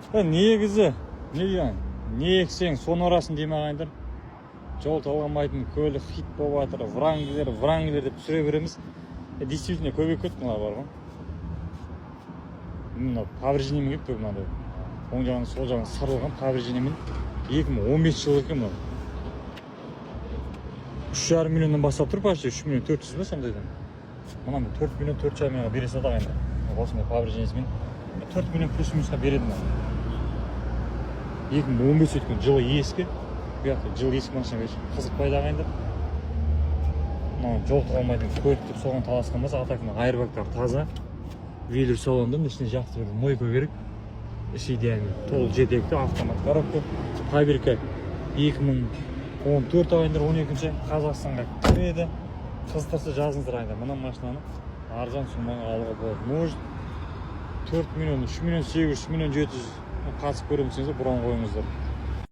Негізі не ексең соны орасын демағайындар. Жол талғамайтын көлік хит болып жатыр, врангелер деп түсіре береміз. Действительно көбейіп кетті мына бар ғой. Мына повреждениемен кетті мынандай. Оң жағын сол жағын сырылған повреждениемен 2015 жыл екен мынау. 3,5 миллионнан бастап тұр, почти 3 миллион 400 ба сондайдан. Мына 4 миллион 4,5 миллионға бере салдық енді. Осындай повреждениесімен 4 миллион плюс-минусқа береді мына. 2015 өткен жылы ескі. Бұяқты жыл ескі машина қызықпайды ағайындар. Жол талғамайтын көлік деп соған таласқан болса, атакның айырбактар таза. Велюр салонды, ішіне жақсы бір мойка керек. Іші идеальный. Толы жетекті автомат коробка. Фабрика 2014 ағайындар 12-ші Қазақстанға кіреді. Қызықтырса жазыңыздар ағайындар. Мына машинаны арзан суммаға алуға болады. Может 4 миллион, 3 миллион 800, 3 миллион 700 қатысып көремін десеңіздер, бұрын қойыңыздар.